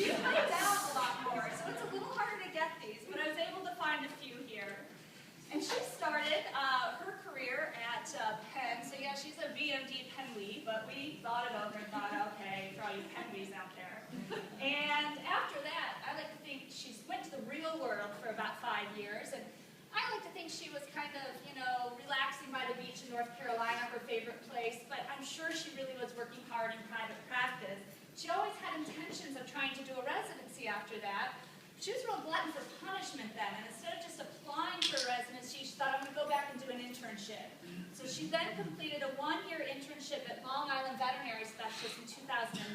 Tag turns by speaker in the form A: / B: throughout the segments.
A: She's cut down a lot more, so it's a little harder to get these, but I was able to find a few here. And she started her career at Penn, so yeah, she's a BMD Penn-Lee, but we thought it over and thought, okay, for all you Penn-Lees out there. And after that, I like to think she went to the real world for about 5 years, and I like to think she was kind of, you know, relaxing by the beach in North Carolina, her favorite place, but I'm sure she really was working hard in private practice. She always had intentions of trying to do a residency after that. She was a real glutton for punishment then, and instead of just applying for a residency, she thought, I'm going to go back and do an internship. So she then completed a 1-year internship at Long Island Veterinary Specialist in 2009.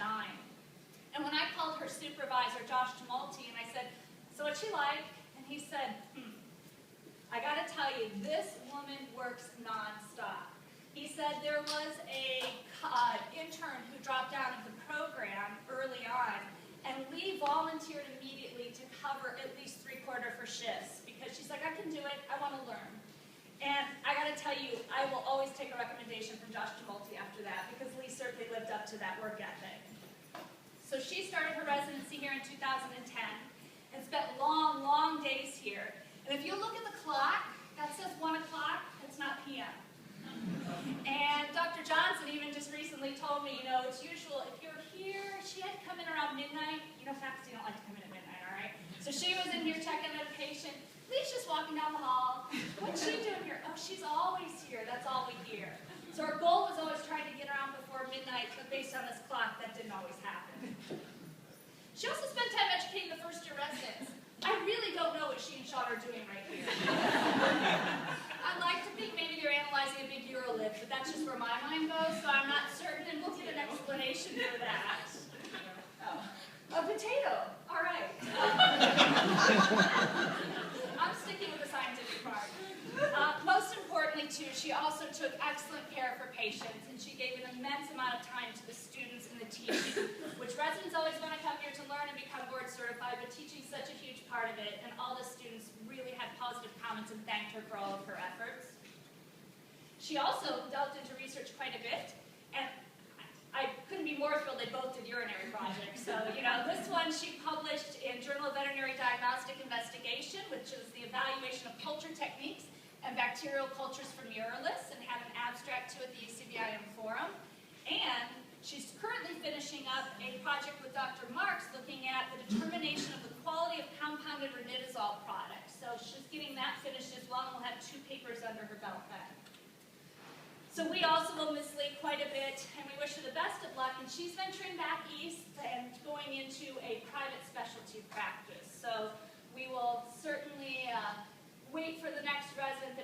A: And when I called her supervisor, Josh Tumulty, and I said, so what's she like? And he said, I got to tell you, this woman works nonstop. He said there was a intern who dropped out of the program early on, and Leigh volunteered immediately to cover at least 3/4 of her shifts because she's like, I can do it, I want to learn. And I got to tell you, I will always take a recommendation from Josh Tumulty after that because Leigh certainly lived up to that work ethic. So she started her residency here in 2010 and spent long, long days here. And if you look at the clock, that says 1 o'clock, it's not p.m. And Dr. Johnson even just recently told me, you know, it's usual, if you're here, she had to come in around midnight. You know, faculty don't like to come in at midnight, all right? So she was in here checking on a patient. Leigh's just walking down the hall. What's she doing here? Oh, she's always here. That's all we hear. So our goal was always trying to get around before midnight, but based on this clock, that didn't always happen. She also spent time educating the first-year residents. I really don't know what she and Sean are doing right here. I'd like to think maybe they're analyzing a big Eurolith, but that's just where my mind goes, so I'm not certain, and we'll get an explanation for that. Oh. A potato. All right. I'm sticking with the scientific part. Most importantly, too, she also took excellent care of her patients, and she gave an immense amount of time to the students and the teaching, which residents always want to come here to learn and become board certified, but teaching is such a huge part of it, and all the students really had positive comments and thanked her for all of her efforts. She also delved into research quite a bit, and I couldn't be more thrilled they both did urinary projects. So, you know, this one she published in Journal of Veterinary Diagnostic Investigation, which is the evaluation of culture techniques and bacterial cultures from uroliths, and had an abstract to it at the UCBIM forum. And she's currently finishing up a project with Dr. Marks looking at the determination of the quality of compounded ranitazole products. So she's getting that finished as well, and we'll have 2 papers under her belt then. So we also will miss Leigh quite a bit, and we wish her the best of luck. And she's venturing back east and going into a private specialty practice. So we will certainly wait for the next resident